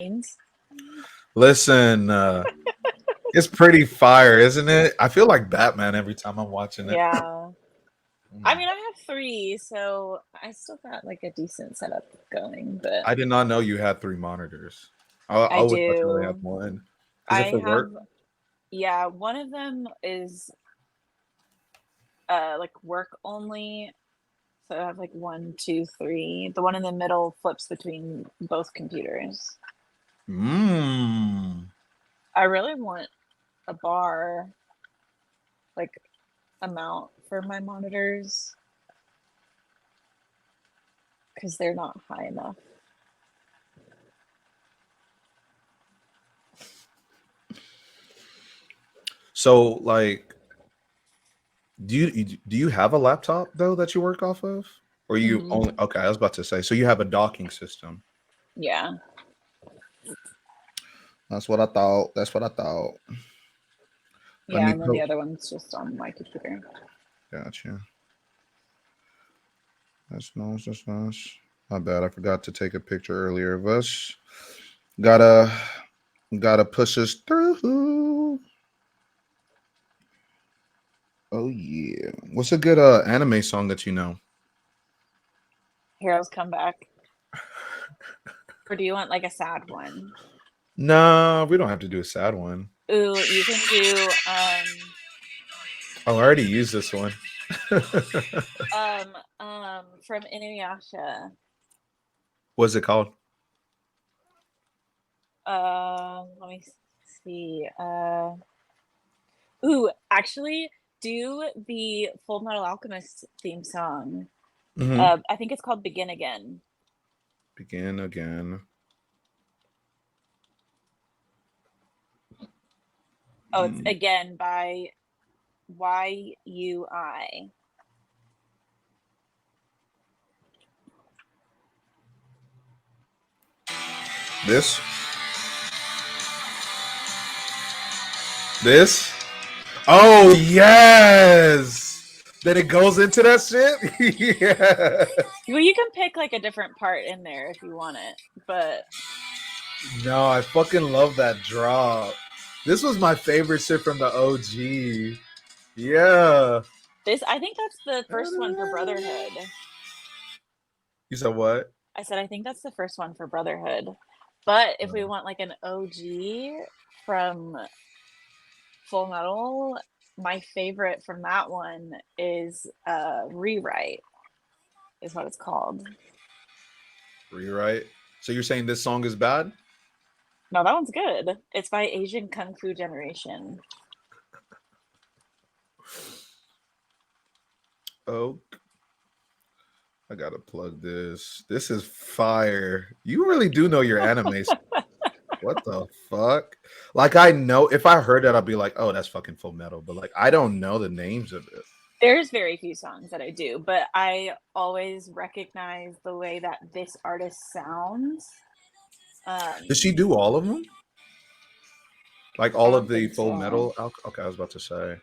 feelings. Listen, it's pretty fire, isn't it? I feel like Batman every time I'm watching it. Yeah. I mean, I have 3, so I still got like a decent setup going, but I did not know you had 3 monitors. I I always thought you only have do. one. Is it I for have, work? yeah, one of them is like work only. So I have like 1, 2, 3. The one in the middle flips between both computers. Mmm. I really want a bar, like a mount for my monitors, because they're not high enough. So, like, do you have a laptop though that you work off of, or you Hmm. only? Okay, I was about to say. So you have a docking system. Yeah. That's what I thought. That's what I thought. Let Yeah, me and then the go. other one's just on my computer. Gotcha. That's nice. That's nice. My bad. I forgot to take a picture earlier of us. Gotta gotta push us through. Oh yeah. What's a good anime song that you know? Heroes Come Back. Or do you want like a sad one? No, we don't have to do a sad one. Ooh, you can do Oh, I already used this one. from Inuyasha. What's it called? Let me see. Ooh, actually, do the Full Metal Alchemist theme song. Mm-hmm. I think it's called Begin Again. Begin again. Oh, it's Again by YUI. This. This. Oh yes. Then it goes into that shit. Yeah. Well, you can pick like a different part in there if you want it, but No, I fucking love that drop. This was my favorite shit from the OG. Yeah. I think that's the first one for Brotherhood. You said what? I said I think that's the first one for Brotherhood. But if we want like an OG from Full Metal, my favorite from that one is Rewrite, is what it's called. Rewrite. So you're saying this song is bad? No, that one's good. It's by Asian Kung Fu Generation. Oh, I gotta plug this. This is fire. You really do know your anime. What the fuck? Like I know if I heard that, I'd be like, oh, that's fucking Full Metal. But like I don't know the names of it. There's very few songs that I do, but I always recognize the way that this artist sounds. Did she do all of them? Like I all of don't the think Full so. Metal? Okay, I was about to say.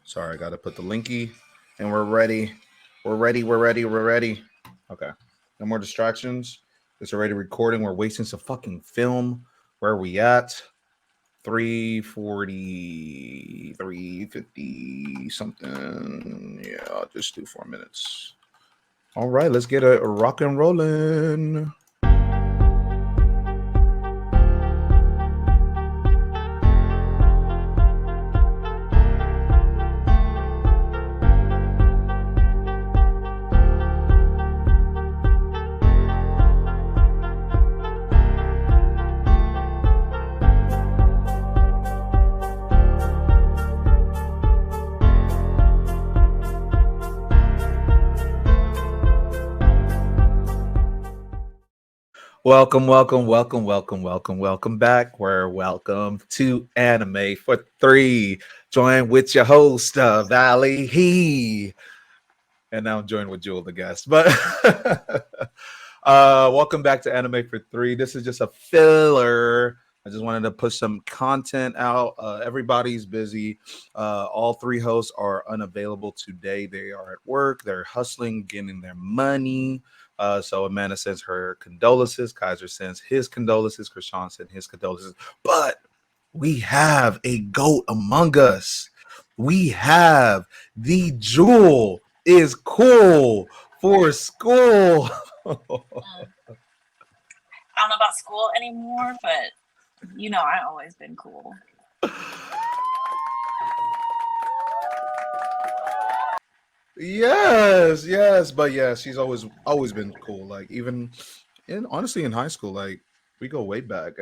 Sorry, I gotta put the linky, and we're ready. We're ready. We're ready. We're ready. Okay, no more distractions. It's already recording. We're wasting some fucking film. Where are we at? 340, 350 something. Yeah, I'll just do 4 minutes. All right, let's get a rock and rolling. Welcome, welcome, welcome, welcome, welcome, welcome back. We're welcome to Anime for Three. Join with your host, Valley He. And now I'm joined with Jewel, the guest. But welcome back to Anime for Three. This is just a filler. I just wanted to put some content out. Everybody's busy. All three hosts are unavailable today. They are at work. They're hustling, getting their money. So Amanda sends her condolences. Kaiser sends his condolences. Krishan sends his condolences. But we have a goat among us. We have the jewel is cool for school. I don't know about school anymore, but I always been cool. Yes, but yeah, she's always been cool. Like even honestly in high school, like we go way back.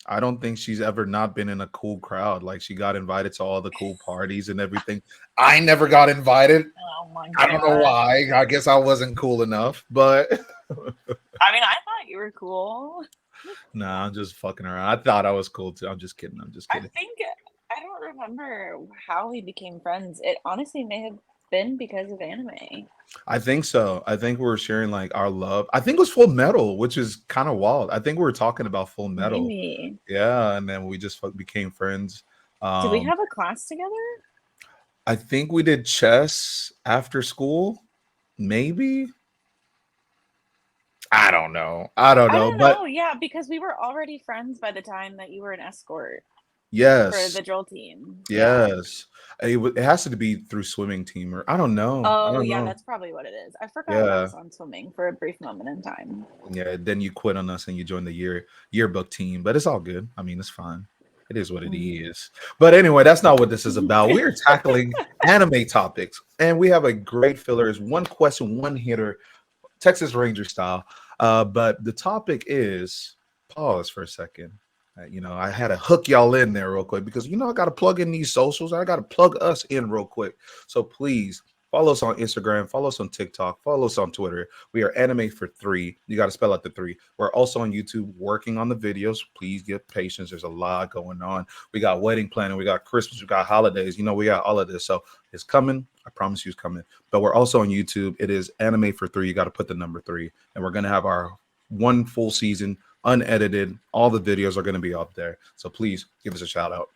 I don't think she's ever not been in a cool crowd. Like she got invited to all the cool parties and everything. I never got invited. Oh my I don't know god. why. I guess I wasn't cool enough, but I mean, I thought you were cool. nah, I'm just fucking around. I thought I was cool too. I'm just kidding. I'm just I kidding. think I don't remember how we became friends. It honestly may have been because of anime. I think so. I think we were sharing like our love. I think it was Full Metal, which is kind of wild. I think we were talking about Full Metal. Maybe. Yeah, and then we just became friends. Did we Um, have a class together? I think we did chess after school. Maybe. I don't know. I don't I know. don't But know. Yeah, because we were already friends by the time that you were an escort for yes, the drill team. Yeah. yes. It has to be through swimming team or I don't know. I Oh, don't yeah, know. that's probably what it is. I forgot I Yeah. was on swimming for a brief moment in time. Yeah. Then you quit on us and you joined the yearbook team, but it's all good. I mean, it's fine. It is what it Mm. is. But anyway, that's not what this is about. We are tackling anime topics, and we have a great filler. Is one question, one hitter, Texas Ranger style. But the topic is pause for a second. I had to hook y'all in there real quick because I got to plug in these socials. I got to plug us in real quick. So please follow us on Instagram, follow us on TikTok, follow us on Twitter. We are Anime for Three. You got to spell out the three. We're also on YouTube working on the videos. Please get patience. There's a lot going on. We got wedding planning, we got Christmas, we got holidays. We got all of this. So it's coming. I promise you it's coming. But we're also on YouTube. It is Anime for Three. You got to put the number three. And we're going to have our one full season unedited. All the videos are going to be up there. So please give us a shout out.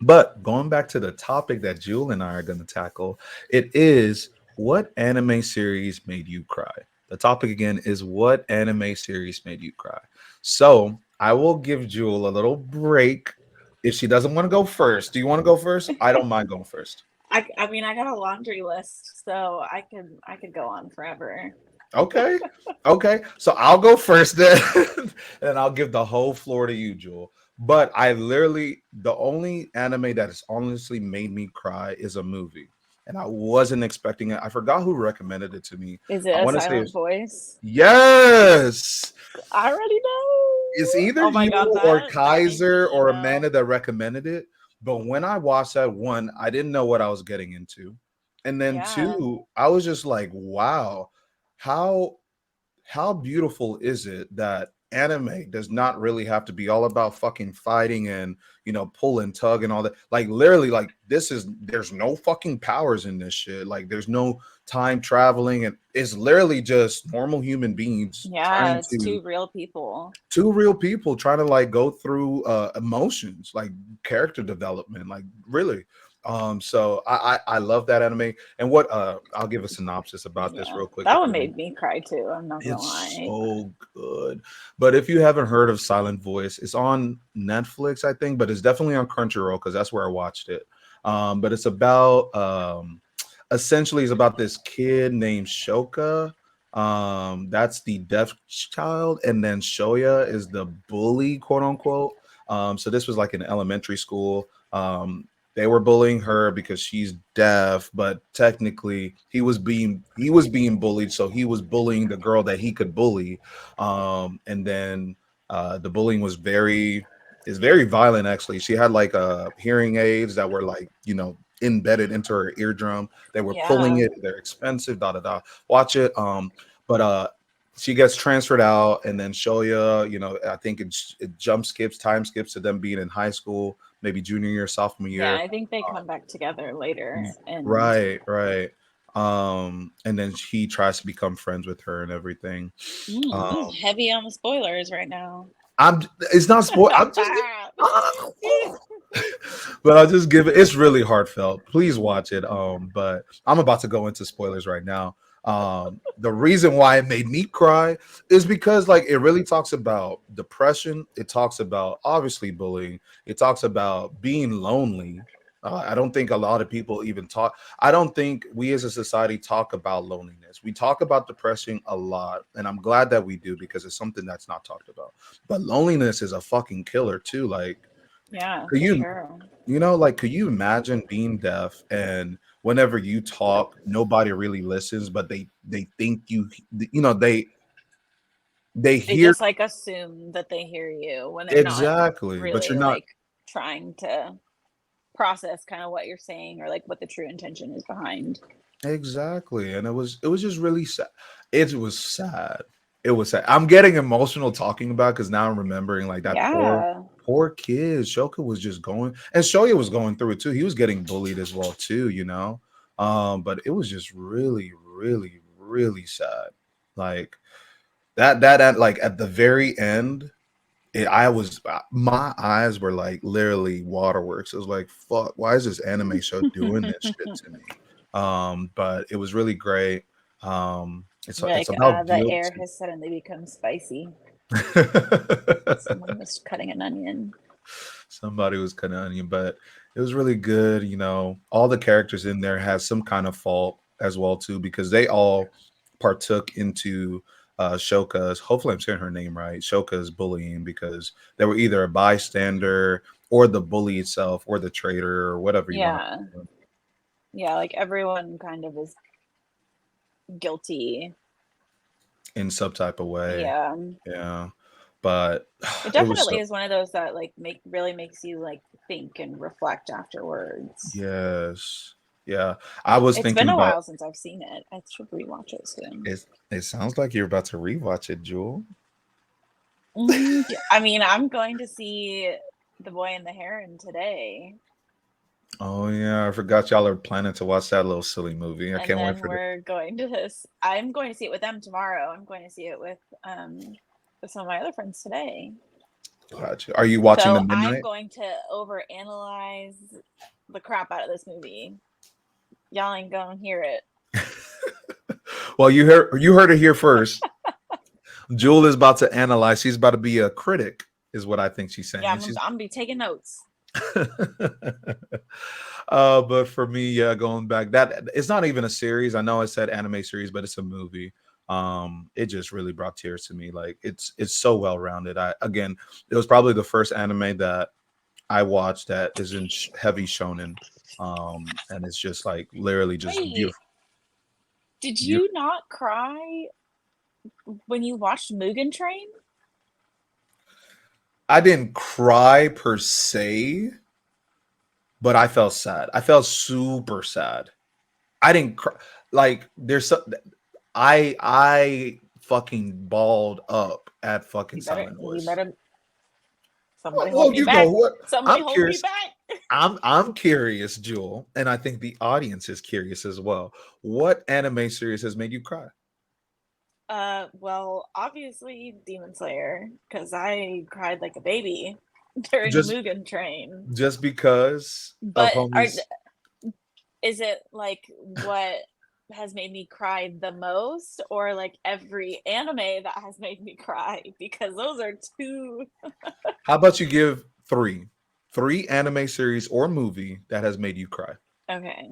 But going back to the topic that Jewel and I are going to tackle, it is what anime series made you cry? The topic again is what anime series made you cry? So I will give Jewel a little break if she doesn't want to go first. Do you want to go first? I don't mind going first. I mean, I got a laundry list, so I could go on forever. Okay. Okay. So I'll go first then, and I'll give the whole floor to you, Jewel. But I literally, the only anime that has honestly made me cry is a movie. And I wasn't expecting it. I forgot who recommended it to me. Is it I a want to say silent voice? yes. I already It's know. either Oh my you god, or that makes me Kaiser or emo. Amanda that recommended it. But when I watched that one, I didn't know what I was getting into. And then Yeah. two, I was just like, wow, how how beautiful is it that anime does not really have to be all about fucking fighting and pull and tug and all that. Like literally, like there's no fucking powers in this shit. Like there's no time traveling, and it's literally just normal human beings Yeah, trying it's to two real people. two real people trying to like go through emotions, like character development, like really. So I love that anime. And what I'll give a synopsis about this Yeah. real quick That if one everyone. made me cry too, I'm not gonna It's lie. so good. But if you haven't heard of Silent Voice, it's on Netflix, I think, but it's definitely on Crunchyroll because that's where I watched it. But it's about essentially it's about this kid named Shoka. That's the deaf child, and then Shoya is the bully, quote unquote. So this was like in elementary school. They were bullying her because she's deaf, but technically he was being bullied, so he was bullying the girl that he could bully. And then the bullying was very is very violent actually. She had like hearing aids that were like, embedded into her eardrum. They were pulling Yeah. it, they're expensive, da da da. Watch it. But she gets transferred out, and then Shoya, I think it jump skips, time skips to them being in high school, maybe junior year, sophomore Yeah, year. I think they come back together later and Right, right. And then he tries to become friends with her and everything. this is Um, heavy on the spoilers right now. I'm. It's not spoil. I'm just. But I'll just give it. It's really heartfelt. Please watch it. But I'm about to go into spoilers right now. The reason why it made me cry is because like it really talks about depression. It talks about obviously bullying. It talks about being lonely. I don't think a lot of people even talk. I don't think we as a society talk about loneliness. We talk about depression a lot, and I'm glad that we do because it's something that's not talked about. But loneliness is a fucking killer too. Like, Yeah, could for you, sure. like, could you imagine being deaf and whenever you talk, nobody really listens, but they think they They hear just like assume that they hear you when they're not exactly, but really you're not like trying to process kind of what you're saying or like what the true intention is behind. exactly. And it was just really sad. It was sad. It was sad. I'm getting emotional talking about because now I'm remembering like that Yeah. poor kid. Shoka was just going, and Shoya was going through it too. He was getting bullied as well too. But it was just really, really, really sad. Like that at like at the very end, my eyes were like literally waterworks. It was like, fuck, why is this anime show doing this shit to me? But it was really great. You're It's like, about the guilt. air has suddenly become spicy. Someone was cutting an onion. Somebody was cutting onion, but it was really good. All the characters in there had some kind of fault as well too, because they all partook into Shoka's. Hopefully, I'm saying her name right. Shoka's bullying because they were either a bystander or the bully itself or the traitor or whatever you want to Yeah. call Yeah, like everyone kind of is guilty. it in some type of way. Yeah. Yeah, but It it was definitely so is one of those that like really makes you like think and reflect afterwards. yes, yeah. I was It's thinking been a about while since I've seen it. I should rewatch it soon. it. It sounds like you're about to rewatch it, Jewel. I mean, I'm going to see The Boy and the Heron today, Oh yeah, I forgot y'all are planning to watch that little silly movie. I and can't wait then for the. we're going to this. I'm going to see it with them tomorrow. I'm going to see it with some of my other friends today. Gotcha. Are you watching the So I'm midnight? going to overanalyze the crap out of this movie. Y'all ain't gonna hear it. Well, you heard it here first. Jewel is about to analyze. She's about to be a critic, is what I think she's Yeah, saying. I'm gonna be taking notes. But for me, yeah, going back, that it's not even a series. I know I said anime series, but it's a movie. It just really brought tears to me. Like it's so well rounded. It was probably the first anime that I watched that is in heavy shonen. And it's just like literally just Wait, beautiful. did Beautiful. you not cry when you watched Mugen Train? I didn't cry per se, but I felt sad. I felt super sad. I didn't cry. Like I fucking balled up at fucking Silent You Voice. better Well, somebody hold well, me you know back. what? Somebody I'm hold me curious. back. I'm curious, Jewel, and I think the audience is curious as well. What anime series has made you cry? Well, obviously Demon Slayer, because I cried like a baby during Just Mugen Train. just because of But homies. is it like what has made me cry the most, or like every anime that has made me cry? Because those are two. How about you give three anime series or movie that has made you cry? Okay.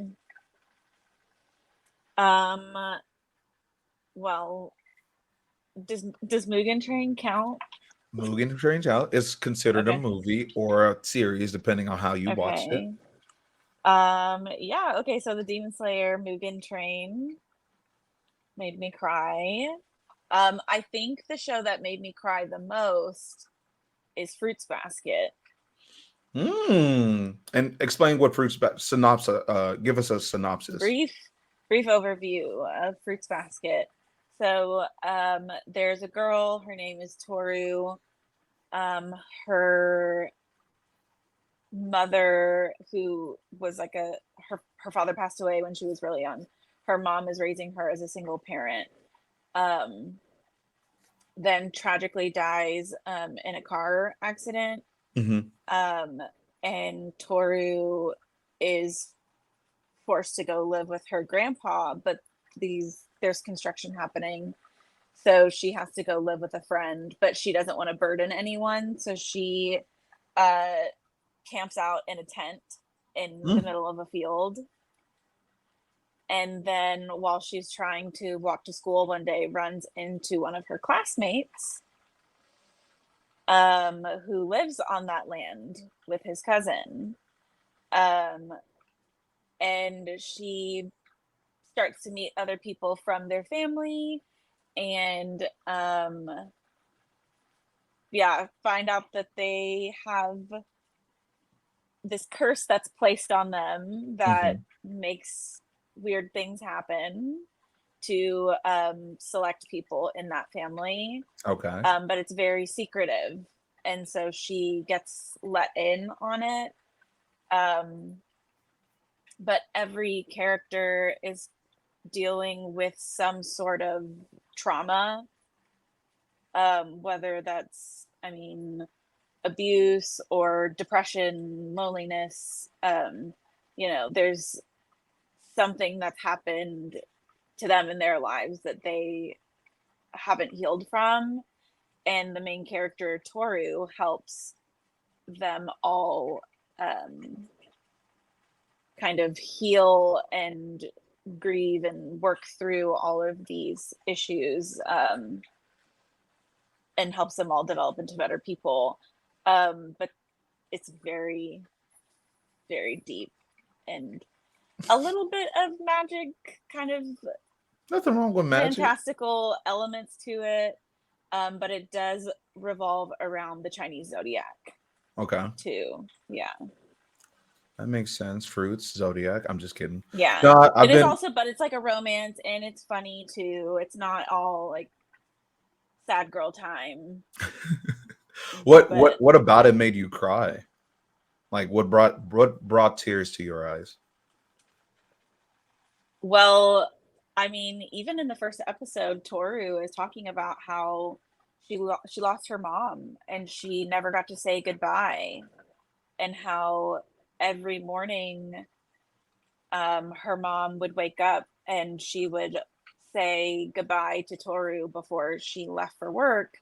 Um. Well, does Mugen Train count? Mugen Train Out is considered a Okay. movie or a series, depending on how you watched it. Okay. Yeah, okay, so the Demon Slayer Mugen Train made me cry. I think the show that made me cry the most is Fruits Basket. And explain what synopsis. Give us a synopsis. Brief overview of Fruits Basket. So, there's a girl, her name is Toru. Her mother, who was like her father passed away when she was really young. Her mom is raising her as a single parent. Um, then tragically dies in a car accident. Hmm. Um, and Toru is forced to go live with her grandpa, but there's construction happening. So she has to go live with a friend, but she doesn't want to burden anyone. So she uh, camps out in a tent in the middle of a field. And then while she's trying to walk to school one day, runs into one of her classmates who lives on that land with his cousin. Um, and she starts to meet other people from their family and yeah, find out that they have this curse that's placed on them that Hmm. makes weird things happen to select people in that family. Okay. But it's very secretive. And so she gets let in on it. Um, but every character is dealing with some sort of trauma, whether that's, I mean, abuse or depression, loneliness. There's something that's happened to them in their lives that they haven't healed from. And the main character, Toru, helps them all kind of heal and grieve and work through all of these issues, and helps them all develop into better people. But it's very, very deep and a little bit of magic, kind of Nothing wrong with magic. fantastical elements to it. But it does revolve around the Chinese zodiac Okay. too. Yeah. That makes sense. Fruits, zodiac. I'm just kidding. Yeah. No, It I've is been. also, but it's like a romance and it's funny too. It's not all like sad girl time. What what But what about it made you cry? Like what brought tears to your eyes? well, I mean, even in the first episode, Toru is talking about how she lost her mom and she never got to say goodbye, and how every morning her mom would wake up and she would say goodbye to Toru before she left for work,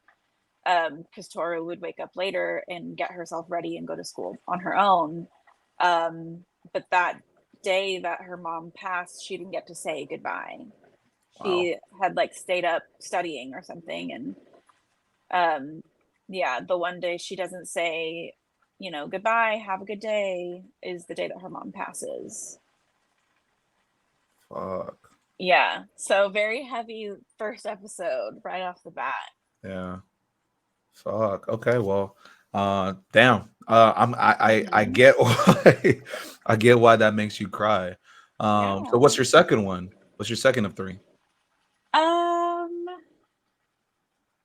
because Toru would wake up later and get herself ready and go to school on her own. Um, but that day that her mom passed, she didn't get to say goodbye. Wow. She had like stayed up studying or something. And yeah, the one day she doesn't say, goodbye, have a good day, is the day that her mom passes. Fuck. Yeah. So very heavy first episode right off the bat. Yeah. Fuck. Okay. Well. Damn. I Hmm. get why. I get why that makes you cry. So Yeah. what's your second one? What's your second of three? Um,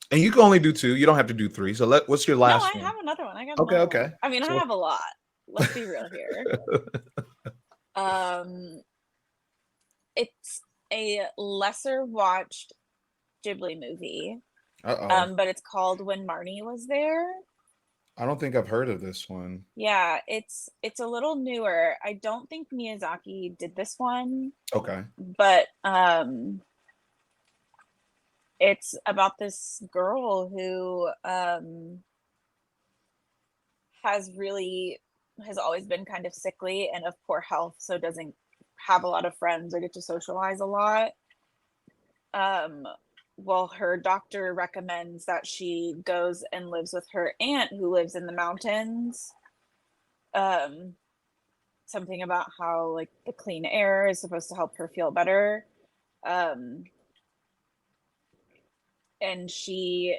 And you can only do two. You don't have to do three. So what's your no, last I one? have another one. I got Okay. another Okay. one. I mean, I So have a lot. Let's be real here. Um, it's a lesser watched Ghibli movie. uh-oh. But it's called When Marnie Was There. I don't think I've heard of this one. Yeah, it's a little newer. I don't think Miyazaki did this one, Okay. but it's about this girl who has always been kind of sickly and of poor health, so doesn't have a lot of friends or get to socialize a lot. Um, well, her doctor recommends that she goes and lives with her aunt who lives in the mountains. Um, Something about how like the clean air is supposed to help her feel better. Um, and she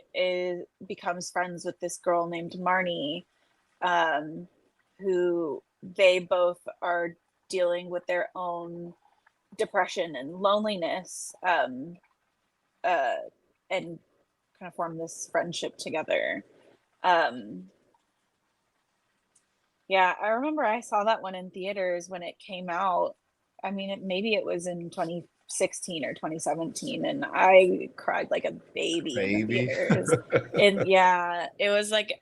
becomes friends with this girl named Marnie, um, who they both are dealing with their own depression and loneliness, uh, and kind of form this friendship together. Um, yeah, I remember I saw that one in theaters when it came out. I mean, maybe it was in 2016 or 2017, and I cried like a baby in the Baby. theaters. And yeah, it was like,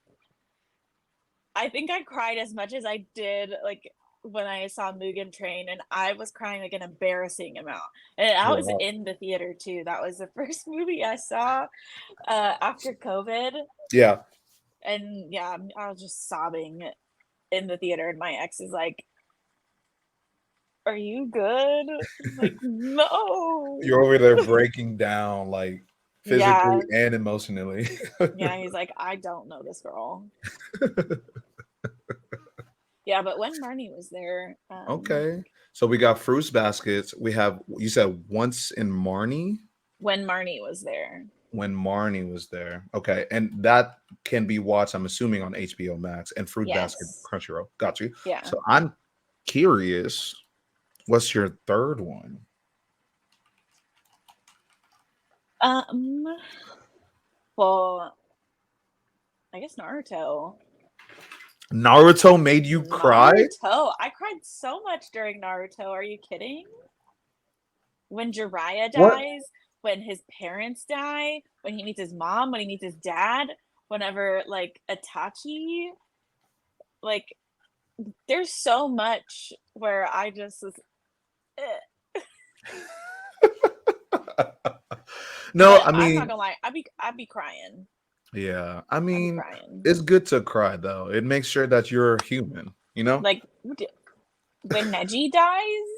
I think I cried as much as I did like when I saw Mugen Train, and I was crying like an embarrassing amount. And I was Wow. in the theater too. That was the first movie I saw after COVID. Yeah. And yeah, I was just sobbing in the theater, and my ex is like, "Are you good?" I'm like, "No." You're over there breaking down like physically Yeah, and emotionally. yeah. He's like, "I don't know this girl." Yeah, but when Marnie was there, Okay. So we got fruits baskets. We have, you said once in Marnie, when Marnie was there, when Marnie was there. Okay. And that can be watched, I'm assuming, on HBO Max and Fruit Basket yes, Crunchyroll. Got you. yeah. So I'm curious, what's your third one? Um, well, I guess Naruto. Naruto made you cry? Naruto. I cried so much during Naruto. Are you kidding? When Jiraiya What? dies, when his parents die, when he meets his mom, when he meets his dad, whenever like Itachi, like there's so much where I just was, eh. No, But I I'm not mean, gonna lie, I'd be crying. yeah. I I'd be mean, crying. it's good to cry though. It makes sure that you're human, you know? Like when Neji dies,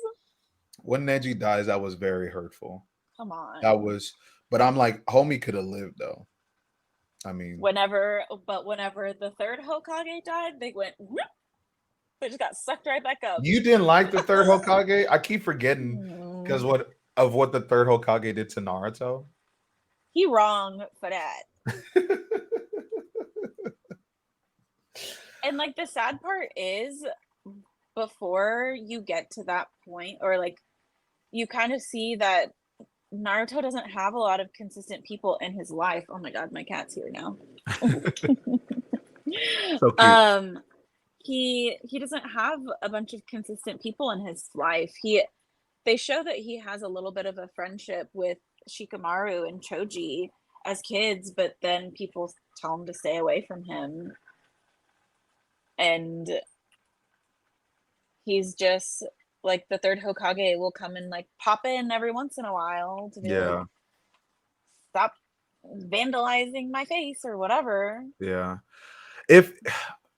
When Neji dies, that was very hurtful. come That on. was, but I'm like, homie could have lived though. I mean, Whenever the third Hokage died, they went whoop, they just got sucked right back up. you didn't like the third Hokage? I keep forgetting because Mm, what the third Hokage did to Naruto. he wrong for that. And like the sad part is, before you get to that point, or like you kind of see that Naruto doesn't have a lot of consistent people in his life. Oh my god, my cat's here now. So cute. um he doesn't have a bunch of consistent people in his life. They show that he has a little bit of a friendship with Shikamaru and Choji as kids, but then people tell him to stay away from him, and he's just like, the third Hokage will come and like pop in every once in a while to be like, Yeah, stop vandalizing my face or whatever. yeah. If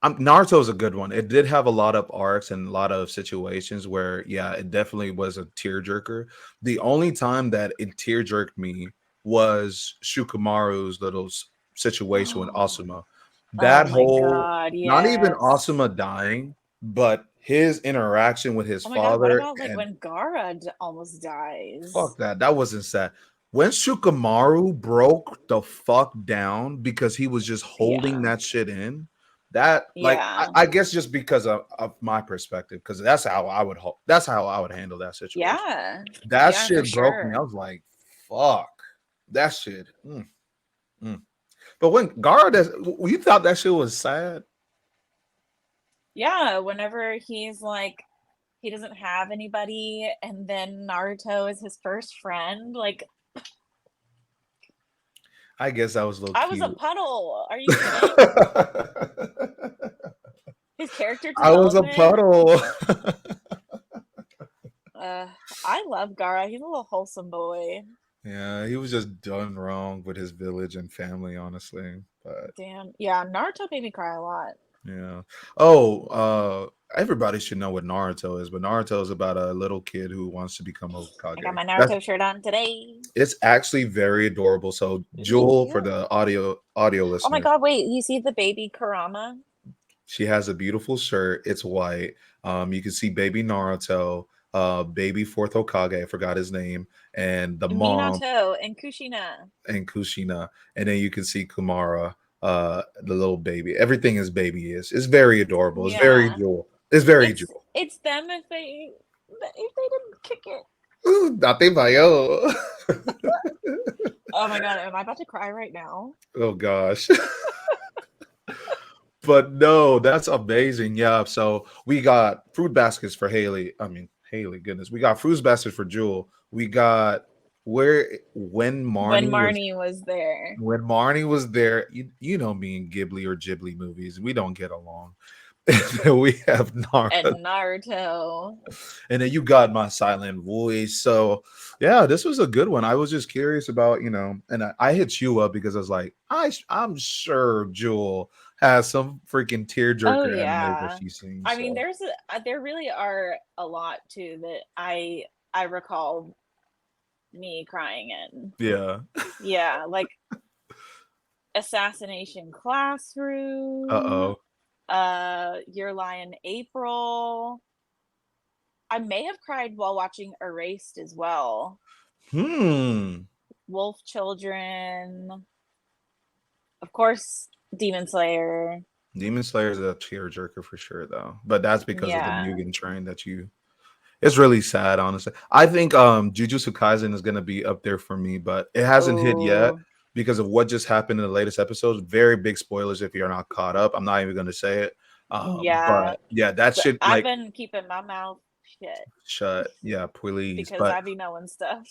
Naruto is a good one. It did have a lot of arcs and a lot of situations where, yeah, it definitely was a tearjerker. The only time that it tearjerked me was Shukamaru's little situation with Asuma. Oh That my whole, god, not even yes. Asuma dying, but his interaction with his Oh my god, what father about like and when Gara almost dies? fuck that. That wasn't sad. When Shukamaru broke the fuck down because he was just holding Yeah. that shit in, that like Yeah. I guess just because of my perspective, because that's how I would handle that situation. Yeah. That Yeah, for shit broke me. I sure. was like, fuck. That shit. Mm. But when Gara, you thought that shit was sad? Yeah, whenever he's like, he doesn't have anybody, and then Naruto is his first friend, like, I guess that was a little I was a cute. puddle. Are you kidding? His character I was a development. puddle. Uh, I love Gara. He's a little wholesome boy. Yeah, he was just done wrong with his village and family, honestly. But Damn. Yeah, Naruto made me cry a lot. yeah. Oh, everybody should know what Naruto is, but Naruto is about a little kid who wants to become a I got Hokage. my That's Naruto shirt on today. it's actually very adorable. So Jewel, for Yeah. the audio Oh my listeners, god, wait, you see the baby Kurama? she has a beautiful shirt. It's white. You can see baby Naruto, baby fourth Hokage, I forgot his name, and the mom Minato and Kushina. and Kushina, and then you can see Kumara, the little baby. Everything is baby is. It's very adorable. It's very Yeah. jewel. It's very It's jewel. it's them if they didn't kick it. Ooh, date mayo. Oh my god, am I about to cry right now? Oh gosh. But no, that's amazing. Yeah. So we got fruit baskets for Haley. I mean, Haley, goodness. We got fruit baskets for Jewel. We got where when when Marnie was Marnie was there. there. You know me and Ghibli or Ghibli movies. We don't get along. Then we have Naruto, And Naruto. and then you got my silent voice. So yeah, this was a good one. I was just curious about and I hit you up because I was like, I'm sure Jewel has some freaking Oh tearjerker anime that yeah. she's seen. I mean, So there really are a lot too that I recall me crying in. yeah. Yeah, like Assassination Uh Classroom, oh. Your Lion April. I may have cried while watching Erased as well. Hmm. Wolf Children, of course, Demon Slayer. Demon Slayer is a tearjerker for sure, though. But that's because of the Yeah. Mugen Train that you. It's really sad, honestly. I think Jujutsu Kaisen is gonna be up there for me, but it hasn't hit yet Oh, because of what just happened in the latest episodes. Very big spoilers if you're not caught up. I'm not even gonna say it. yeah. But yeah, that So should I've like been keeping my mouth shut shut. Yeah, please. because But I be knowing stuff.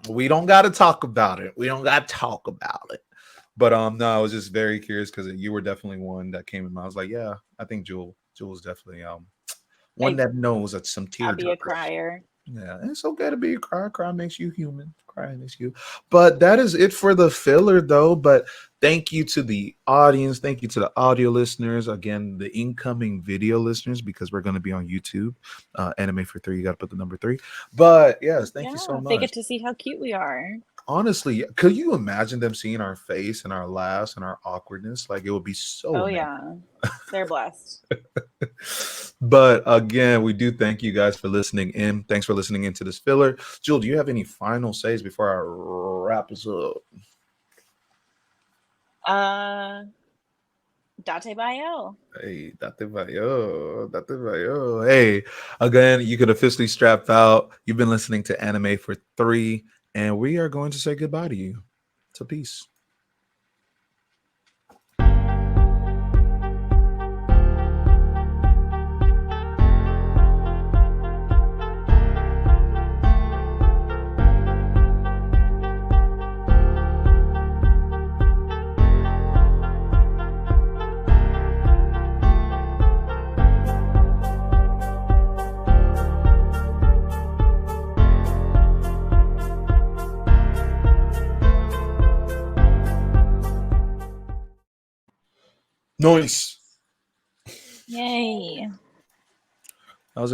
we don't got to talk about it. We don't got to talk about it. But no, I was just very curious because you were definitely one that came in mind. I was like, yeah, I think Jewel's definitely one I that knows that some I be a tearjerkers. crier. Yeah, it's okay to be a cry. Cry makes you human. Cry makes you. But that is it for the filler, though. But thank you to the audience. Thank you to the audio listeners. Again, the incoming video listeners, because we're going to be on YouTube. Anime for three. You got to put the number three. But yes, thank you so Yeah, they much. get to see how cute we are. Honestly, could you imagine them seeing our face and our laughs and our awkwardness? Like it would be so Oh amazing. yeah, they're blessed. But again, we do thank you guys for listening in. Thanks for listening into this filler. Jill, do you have any final says before I wrap this up? Date Bayo. Hey, date vayo, date vayo. Hey, again, you could officially strap out. You've been listening to Anime for Three, and we are going to say goodbye to you. So peace. Noise. Yay. That was a good